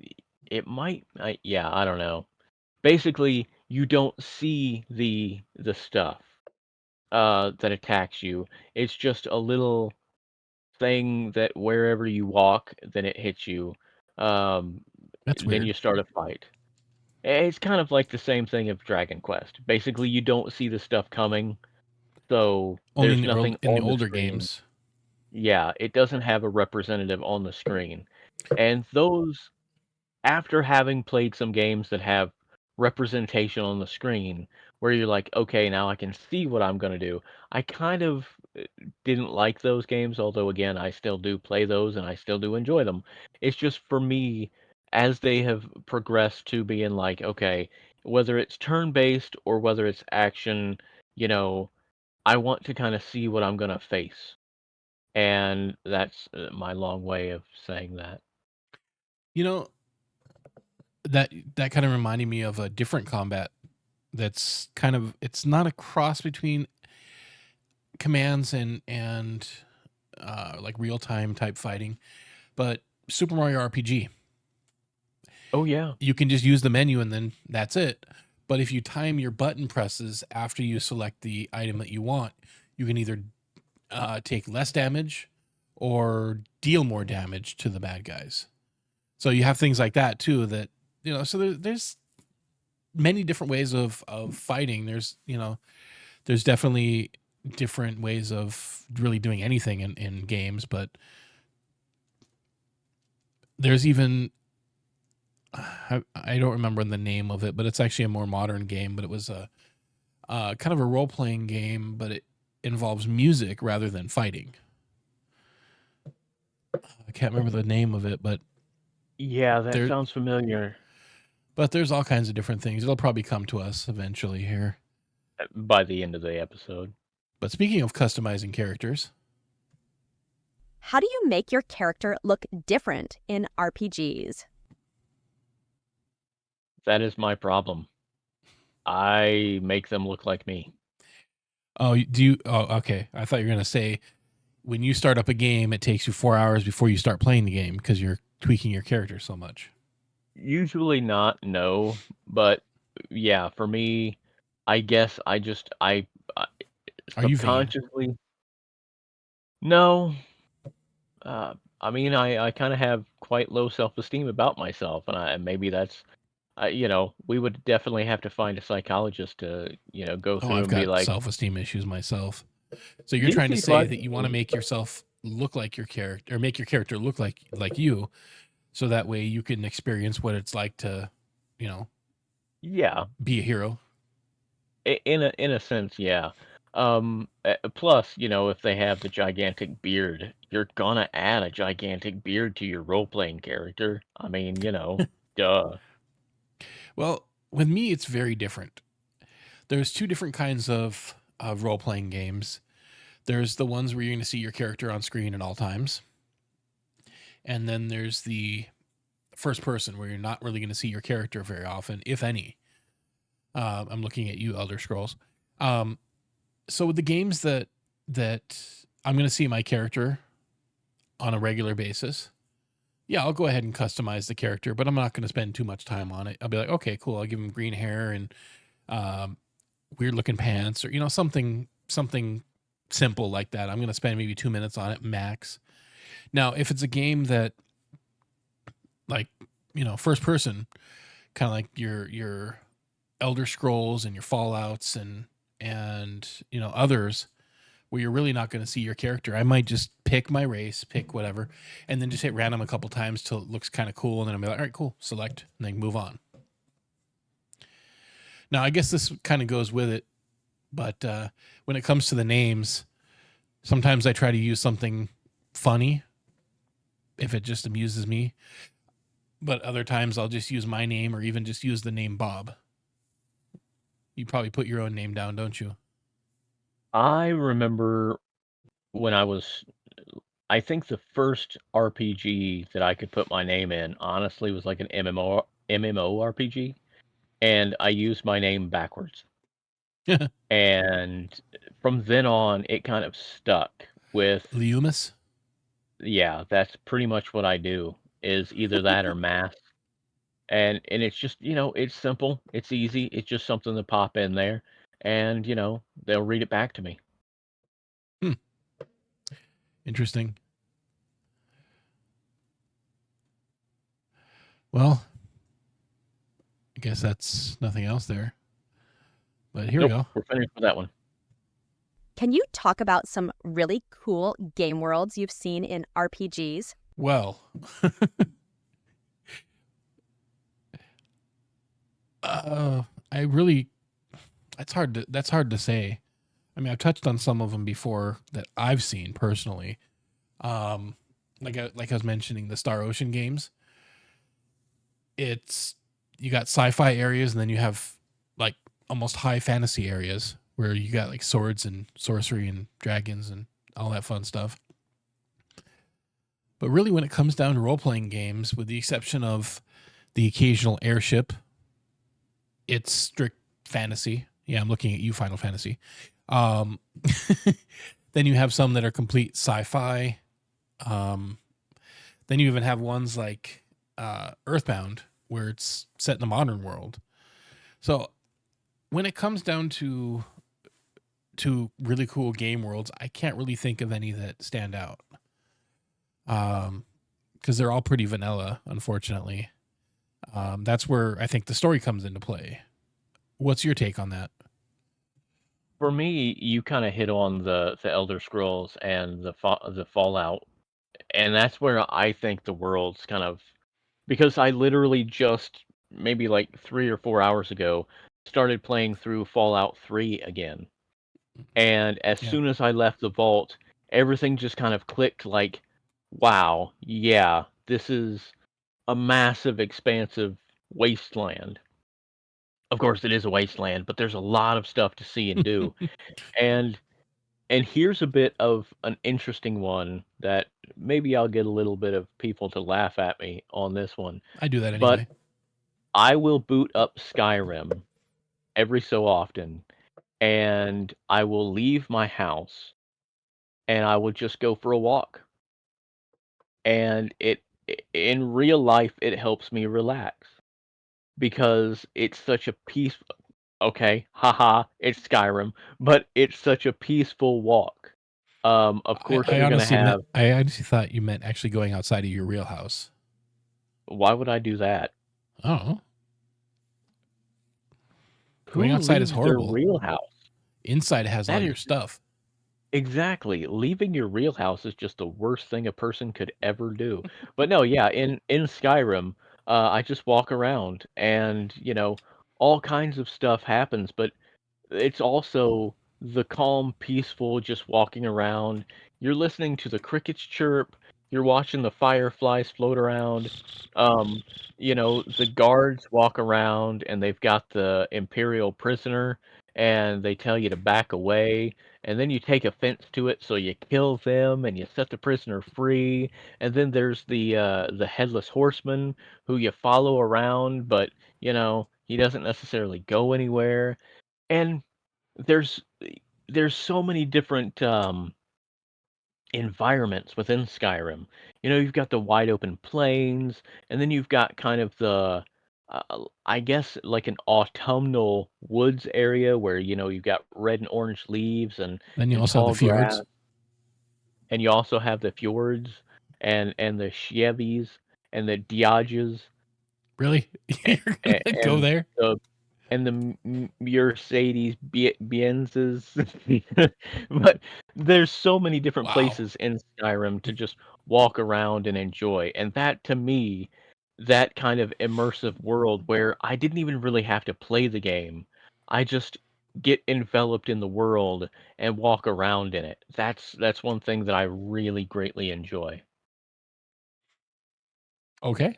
it might yeah, I don't know. Basically, you don't see the stuff that attacks you. It's just a little thing that wherever you walk, then it hits you. Um, That's then weird. you start a fight. It's kind of like the same thing of Dragon Quest. Basically, you don't see the stuff coming, so Only there's nothing in the on the older screen. games. Yeah, it doesn't have a representative on the screen. And those, after having played some games that have representation on the screen, where you're like, okay, now I can see what I'm going to do, I kind of didn't like those games, although, again, I still do play those and I still do enjoy them. It's just for me, as they have progressed to being like, okay, whether it's turn based or whether it's action, you know, I want to kind of see what I'm going to face. And that's my long way of saying that. You know, that kind of reminded me of a different combat that's kind of, it's not a cross between commands and like real-time type fighting, but Super Mario RPG. Oh, yeah. You can just use the menu and then that's it. But if you time your button presses after you select the item that you want, you can either take less damage or deal more damage to the bad guys. So you have things like that too that, so there's many different ways of fighting. There's definitely different ways of really doing anything in games, but there's even, I don't remember the name of it, but it's actually a more modern game, but it was a kind of a role-playing game, but it involves music rather than fighting. I can't remember the name of it, but Yeah, that sounds familiar. But there's all kinds of different things. It'll probably come to us eventually here. By the end of the episode. But speaking of customizing characters, how do you make your character look different in RPGs? That is my problem. I make them look like me. Oh, do you? Oh, okay. I thought you were going to say when you start up a game, it takes you 4 hours before you start playing the game because you're tweaking your character so much. Usually not, no. But yeah, for me, I guess I Are you vain? subconsciously. No. I mean, I kind of have quite low self-esteem about myself, and maybe that's, we would definitely have to find a psychologist to, go Oh, through I've and be got like, self-esteem issues myself. So you're trying to guilty say that you want to pleasure. make yourself look like your character, or make your character look like you, so that way you can experience what it's like to, Yeah, be a hero. in a sense, yeah. Plus, if they have the gigantic beard, you're gonna add a gigantic beard to your role-playing character. I mean, duh. Well, with me, it's very different. There's two different kinds of role-playing games. There's the ones where you're going to see your character on screen at all times. And then there's the first person where you're not really going to see your character very often, if any. I'm looking at you, Elder Scrolls. So with the games that I'm going to see my character on a regular basis, yeah, I'll go ahead and customize the character, but I'm not going to spend too much time on it. I'll be like, okay, cool. I'll give him green hair and weird looking pants, or something simple like that. I'm going to spend maybe 2 minutes on it max. Now, if it's a game that, like, first person, kind of like your Elder Scrolls and your Fallouts and others, where you're really not going to see your character, I might just pick my race, pick whatever, and then just hit random a couple times till it looks kind of cool, and then I'll be like, all right, cool, select, and then move on. Now, I guess this kind of goes with it, but when it comes to the names, sometimes I try to use something funny if it just amuses me, but other times I'll just use my name or even just use the name Bob. You probably put your own name down, don't you? I remember when I think the first RPG that I could put my name in, honestly, was like an MMO RPG, and I used my name backwards. And from then on, it kind of stuck with, Leumas? yeah, that's pretty much what I do, is either that or math. And it's just, it's simple, it's easy, it's just something to pop in there, and, they'll read it back to me. Interesting. Well, I guess that's nothing else there. But here we go. We're finished with that one. Can you talk about some really cool game worlds you've seen in RPGs? Well, that's hard to say. I mean, I've touched on some of them before that I've seen personally. Like I was mentioning the Star Ocean games. You got sci-fi areas, and then you have like almost high fantasy areas where you got like swords and sorcery and dragons and all that fun stuff. But really, when it comes down to role-playing games, with the exception of the occasional airship, it's strict fantasy. Yeah, I'm looking at you, Final Fantasy. Then you have some that are complete sci-fi. Then you even have ones like Earthbound, where it's set in the modern world. So when it comes down to really cool game worlds, I can't really think of any that stand out. Because they're all pretty vanilla, unfortunately. That's where I think the story comes into play. What's your take on that? For me, you kind of hit on the Elder Scrolls and the Fallout, and that's where I think the world's kind of, because I literally just maybe like 3 or 4 hours ago started playing through Fallout 3 again. And as Yeah. soon as I left the vault, everything just kind of clicked like, wow, yeah, this is a massive, expansive wasteland. Of course, it is a wasteland, but there's a lot of stuff to see and do. And here's a bit of an interesting one that maybe I'll get a little bit of people to laugh at me on this one, I do that but anyway. I will boot up Skyrim every so often, and I will leave my house, and I will just go for a walk. And in real life, it helps me relax because it's such a peace. Okay, haha, it's Skyrim, but it's such a peaceful walk. Of course, I you're gonna honestly meant have. I honestly thought you meant actually going outside of your real house. Why would I do that? Oh, going Who outside is leaves their horrible. real house? Inside has all That your is stuff. exactly. Leaving your real house is just the worst thing a person could ever do. But no, yeah, in Skyrim, I just walk around and, all kinds of stuff happens, but it's also the calm, peaceful, just walking around. You're listening to the crickets chirp. You're watching the fireflies float around. Um, the guards walk around and they've got the Imperial prisoner and they tell you to back away. And then you take offense to it, so you kill them and you set the prisoner free. And then there's the headless horseman who you follow around, but he doesn't necessarily go anywhere. And there's there's so many different environments within Skyrim. You've got the wide open plains, and then you've got kind of I guess like an autumnal woods area where you've got red and orange leaves and Then you also have the tall grass, fjords. and you also have the fjords and the Chevies and the Diages Really? You're and, gonna go and there? the and the Mercedes Benzes. But there's so many different Wow. places in Skyrim to just walk around and enjoy. And that to me, that kind of immersive world where I didn't even really have to play the game. I just get enveloped in the world and walk around in it. That's one thing that I really greatly enjoy. Okay.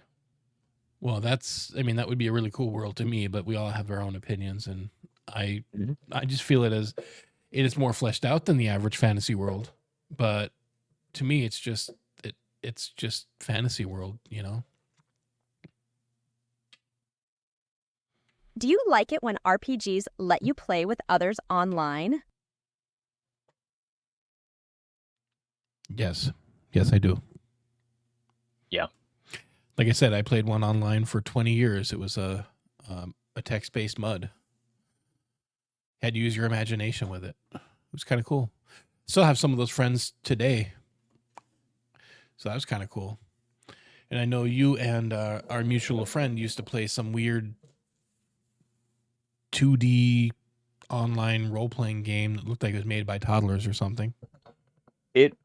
Well, I mean, that would be a really cool world to me, but we all have our own opinions, and I, Mhm. I just feel it is more fleshed out than the average fantasy world. But to me, it's just fantasy world, you know. Do you like it when RPGs let you play with others online? Yes, yes, I do. Yeah. Like I said, I played one online for 20 years. It was a text based mud. Had to use your imagination with it. It was kind of cool. Still have some of those friends today, so that was kind of cool. And I know you and our mutual friend used to play some weird 2D online role playing game that looked like it was made by toddlers or something. It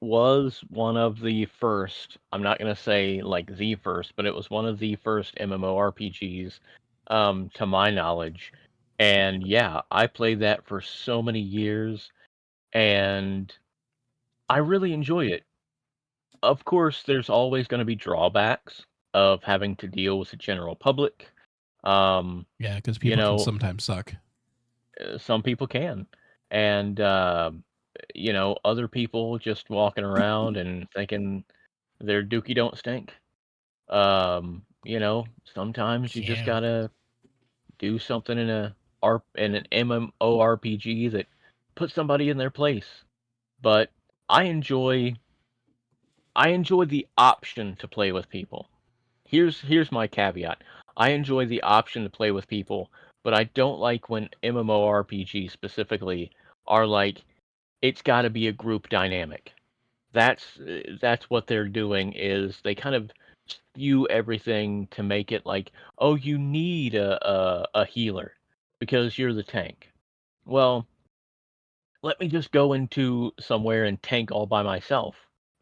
was one of the first. I'm not gonna say like the first, but it was one of the first MMORPGs, to my knowledge. And yeah, I played that for so many years, and I really enjoyed it. Of course, there's always going to be drawbacks of having to deal with the general public. Um, Yeah, because you people can know, sometimes suck. some people can, and other people just walking around and thinking their dookie don't stink. Sometimes you just Yeah. gotta do something in an MMORPG that puts somebody in their place. But I enjoy I enjoy the option to play with people. Here's my caveat. I enjoy the option to play with people, but I don't like when MMORPGs specifically are like, it's got to be a group dynamic. That's what they're doing is they kind of skew everything to make it like, oh, you need a healer because you're the tank. Well, let me just go into somewhere and tank all by myself.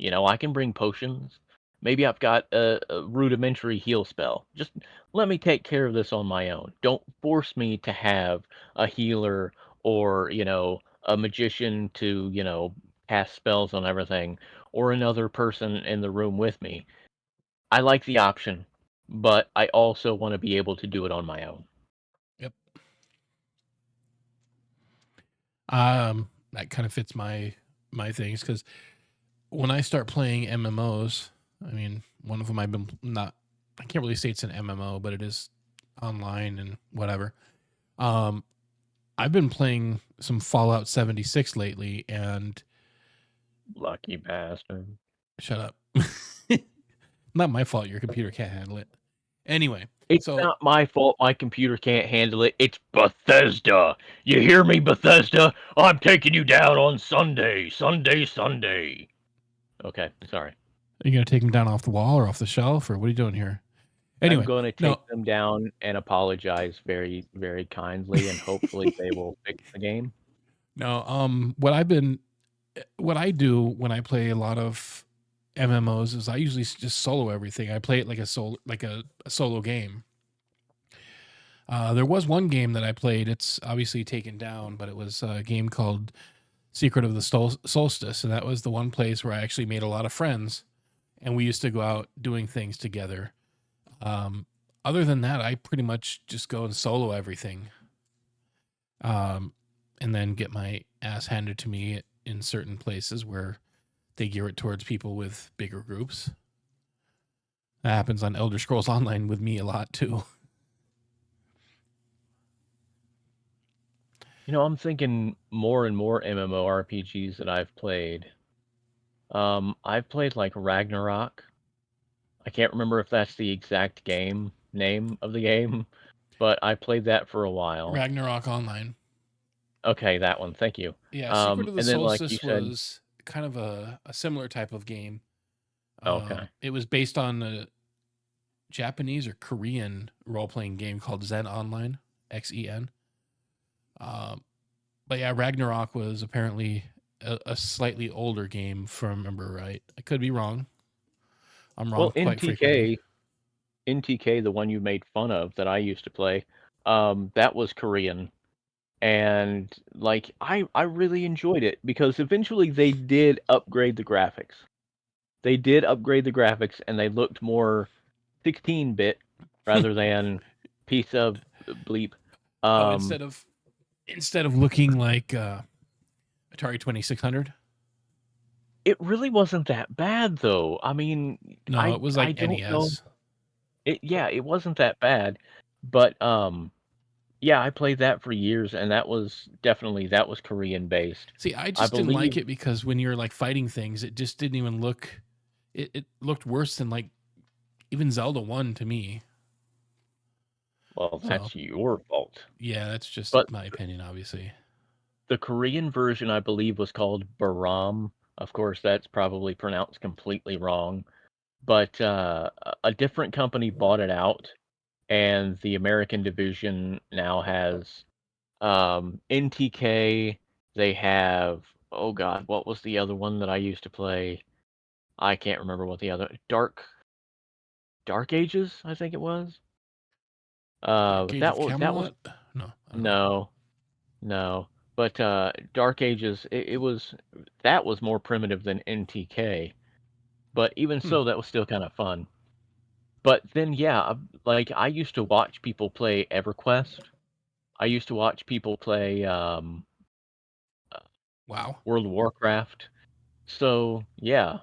I can bring potions. Maybe I've got a rudimentary heal spell. Just let me take care of this on my own. Don't force me to have a healer or, a magician to, cast spells on everything or another person in the room with me. I like the option, but I also want to be able to do it on my own. Yep. That kind of fits my things because when I start playing MMOs, I mean, one of them I've been not. I can't really say it's an MMO, but it is online and whatever. I've been playing some Fallout 76 lately, and Lucky bastard. shut up. Not my fault. Your computer can't handle it. Anyway, It's so not my fault my computer can't handle it. It's Bethesda. You hear me, Bethesda? I'm taking you down on Sunday. Sunday, Sunday. Okay, sorry. are you gonna take them down off the wall or off the shelf, or what are you doing here? I'm Anyway, going to no, take them down and apologize very, very kindly, and hopefully they will fix the game. no. What I do when I play a lot of MMOs is I usually just solo everything. I play it like a solo game. There was one game that I played. It's obviously taken down, but it was a game called Secret of the Solstice, and that was the one place where I actually made a lot of friends, and we used to go out doing things together. Other than that, I pretty much just go and solo everything, and then get my ass handed to me in certain places where they gear it towards people with bigger groups. That happens on Elder Scrolls Online with me a lot too. I'm thinking more and more MMORPGs that I've played. I've played like Ragnarok. I can't remember if that's the exact game name of the game, but I played that for a while. Ragnarok Online. Okay, that one. Thank you. Yeah, Secret of the And then like you Solstice said, was kind of a similar type of game. okay. It was based on a Japanese or Korean role playing game called Zen Online, XEN. But yeah, Ragnarok was apparently a slightly older game, if I remember right. I could be wrong. I'm wrong Well, quite frequently. NTK, the one you made fun of that I used to play, that was Korean. And like I really enjoyed it because eventually they did upgrade the graphics. They did upgrade the graphics and they looked more 16-bit rather than piece of bleep. Oh, Um, instead of looking like Atari 2600. it really wasn't that bad though. I mean, No, I it was I like don't know. NES. It wasn't that bad, but yeah, I played that for years, and that was Korean based. See, I I just didn't like believe. it because when you're like fighting things, it just didn't even look. It looked worse than like even Zelda 1 to me. Well, So that's your fault. yeah, that's just But my opinion, obviously. the Korean version, I believe, was called Baram. Of course, that's probably pronounced completely wrong. But a different company bought it out, and the American division now has NTK. They have, oh God, what was the other one that I used to play? I can't remember what the other Dark Ages, I think it was. Dark Age of That was Camelot? No, I don't know. no, no. But Dark Ages, it was that was more primitive than NTK. But even Hmm. so, that was still kind of fun. But then, yeah, like I used to watch people play EverQuest. I used to watch people play Wow. World of Warcraft. So yeah,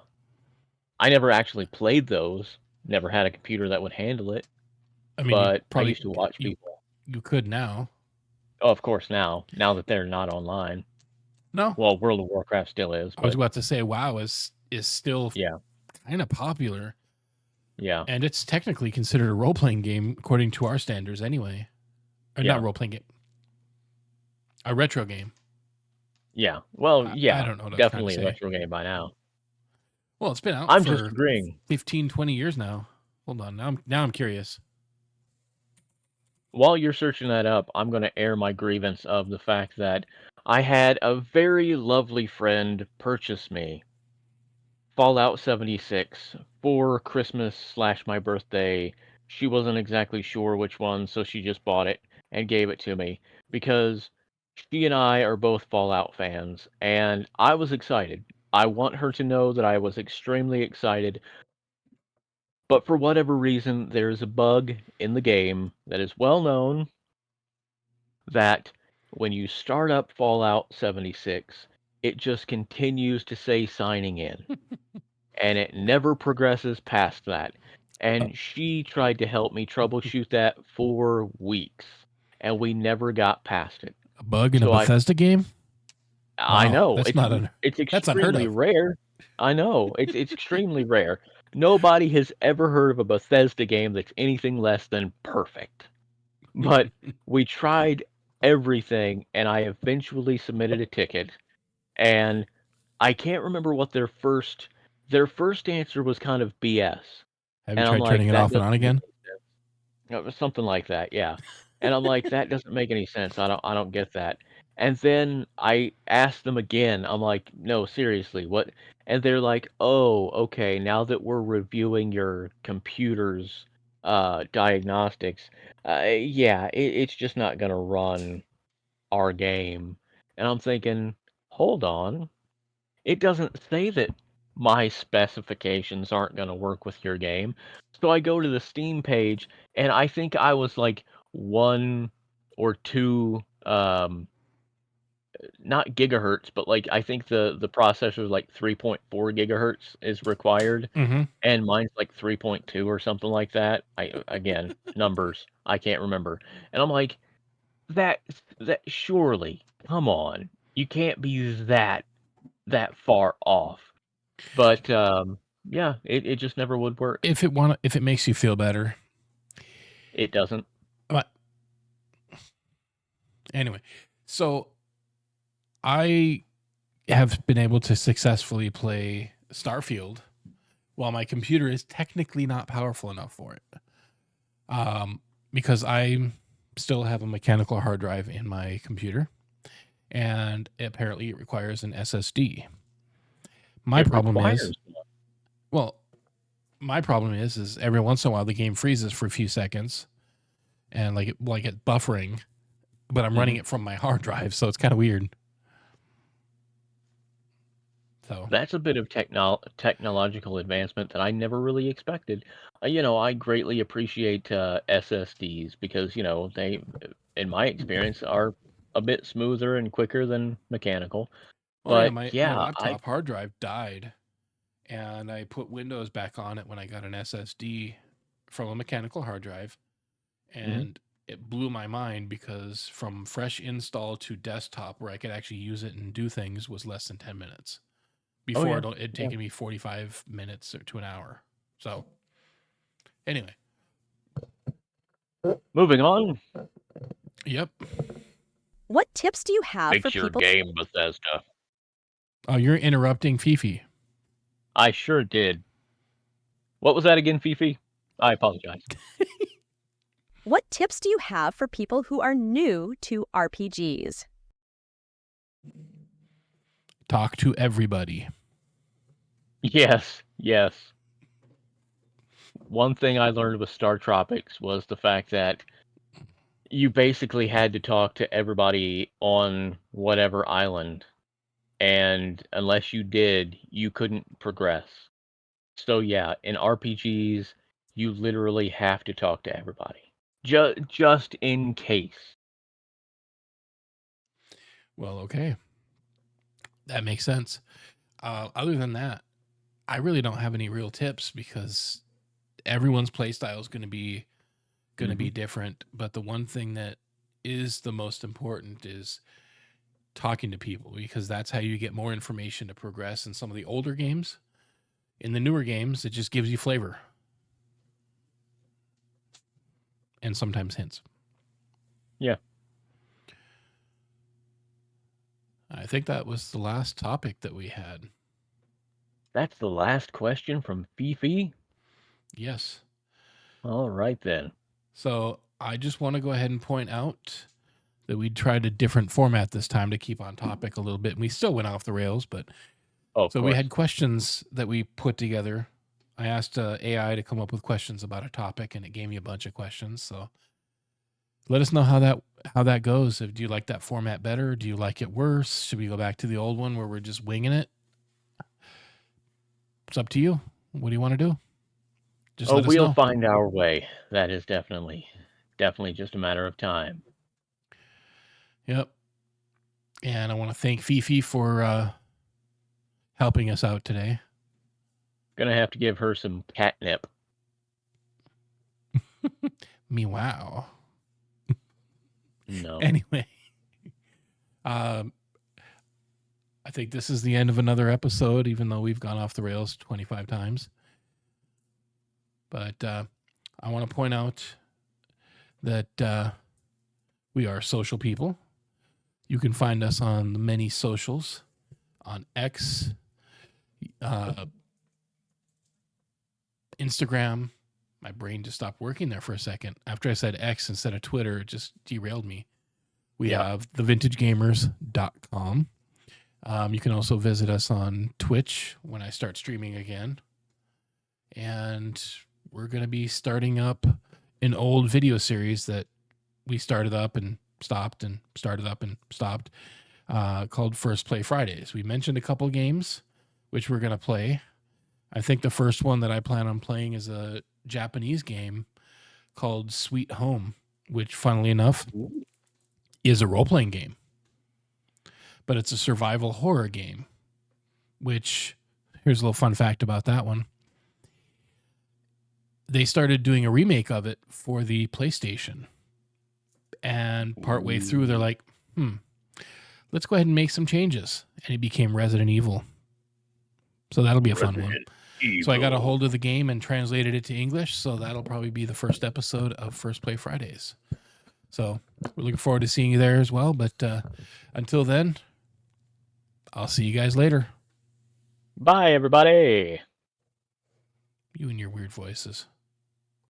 I never actually played those. Never had a computer that would handle it. I mean, But I used to watch you people. you could now. Oh, of course now that they're not online. No, Well, World of Warcraft still is, I was but about to say WoW is still yeah, kind of popular, yeah. and it's technically considered a role playing game according to our standards, anyway. Or Yeah. not role-playing game. A retro game. Yeah. Well, I yeah, don't know what I was trying to definitely a say. retro game by now. Well, it's been out I'm for just agreeing. 15, 20 years now. Hold on. Now I'm curious. While you're searching that up, I'm going to air my grievance of the fact that I had a very lovely friend purchase me Fallout 76 for Christmas / my birthday. She wasn't exactly sure which one, so she just bought it and gave it to me because she and I are both Fallout fans, and I was excited. I want her to know that I was extremely excited, but for whatever reason, there's a bug in the game that is well known that when you start up Fallout 76, it just continues to say signing in, and it never progresses past that. A, And she tried to help me troubleshoot that for weeks, and we never got past it. a bug in a So Bethesda game? I Wow, know it's that's unheard extremely of. rare. I know it's extremely rare. Nobody has ever heard of a Bethesda game that's anything less than perfect. But we tried everything, and I eventually submitted a ticket, and I can't remember what their first answer was kind of BS, Have you and I'm tried like, turning it "That off and doesn't on make again? any sense." It was something like that, yeah, and I'm like, "That doesn't make any sense. I don't get that." And then I asked them again. I'm like, "No, seriously, what?" And they're like, "Oh, okay, now that we're reviewing your computer's, diagnostics, yeah, it's just not gonna run our game." And I'm thinking, "Hold on. It doesn't say that my specifications aren't gonna work with your game." So I go to the Steam page, and I think I was like 1 or 2, not gigahertz, but, like, I think the processor is like 3.4 gigahertz is required, Mm-hmm. and mine's like 3.2 or something like that. Again, numbers, I can't remember. And I'm like, "That that surely, come on, you can't be that far off." But, yeah, it just never would work. If it makes you feel better. It doesn't. But anyway, so I have been able to successfully play Starfield while my computer is technically not powerful enough for it. Because I still have a mechanical hard drive in my computer, and apparently it requires an SSD. My It problem is, requires well, my problem is every once in a while the game freezes for a few seconds, and like it's buffering, but I'm running Mhm. it from my hard drive, so it's kind of weird. So That's a bit of technological advancement that I never really expected. I greatly appreciate, SSDs because, they, in my experience, are a bit smoother and quicker than mechanical. oh yeah, But, my yeah, I laptop hard drive died, and I put Windows back on it when I got an SSD from a mechanical hard drive, mhm. and it blew my mind because from fresh install to desktop where I could actually use it and do things was less than 10 minutes. Oh, Before yeah. it'd Yeah. taken me 45 minutes or to an hour. So anyway, Moving on. yep. What tips do you have for Fix your people? game, Bethesda. Oh, you're interrupting Fifi. I sure did. What was that again, Fifi? I apologize. What tips do you have for people who are new to RPGs? Talk to everybody. Yes, yes. One thing I learned with Star Tropics was the fact that you basically had to talk to everybody on whatever island, and unless you did, you couldn't progress. So yeah, in RPGs, you literally have to talk to everybody. Just in case. Well, okay. That makes sense. Other than that, I really don't have any real tips because everyone's play style is going to be Mhm. different. But the one thing that is the most important is talking to people because that's how you get more information to progress in some of the older games. In the newer games, it just gives you flavor and sometimes hints. Yeah. I think that was the last topic that we had. That's the last question from Fifi. Yes. All right then. So I just want to go ahead and point out that we tried a different format this time to keep on topic a little bit. And we still went off the rails, but Of so course. we had questions that we put together. I asked AI to come up with questions about a topic, and it gave me a bunch of questions. So let us know how that goes. Do you like that format better? Do you like it worse? Should we go back to the old one where we're just winging it? It's up to you. What do you want to do? Just let us we'll know. find our way. That is definitely just a matter of time. Yep. And I want to thank Fifi for helping us out today. Gonna have to give her some catnip. Meow. No. Anyway, I think this is the end of another episode, even though we've gone off the rails 25 times. But I want to point out that we are social people. You can find us on the many socials, on X, Instagram. My brain just stopped working there for a second. After I said X instead of Twitter, it just derailed me. We have thevintagegamers.com. You can also visit us on Twitch when I start streaming again. And we're going to be starting up an old video series that we started up and stopped and started up and stopped called First Play Fridays. We mentioned a couple games which we're going to play. I think the first one that I plan on playing is a Japanese game called Sweet Home, which, funnily enough, is a role-playing game. But it's a survival horror game, which, here's a little fun fact about that one. They started doing a remake of it for the PlayStation. And partway through, they're like, let's go ahead and make some changes. And it became Resident Evil. So that'll be a fun one. So I got a hold of the game and translated it to English. So that'll probably be the first episode of First Play Fridays. So we're looking forward to seeing you there as well. But until then, I'll see you guys later. Bye, everybody. You and your weird voices.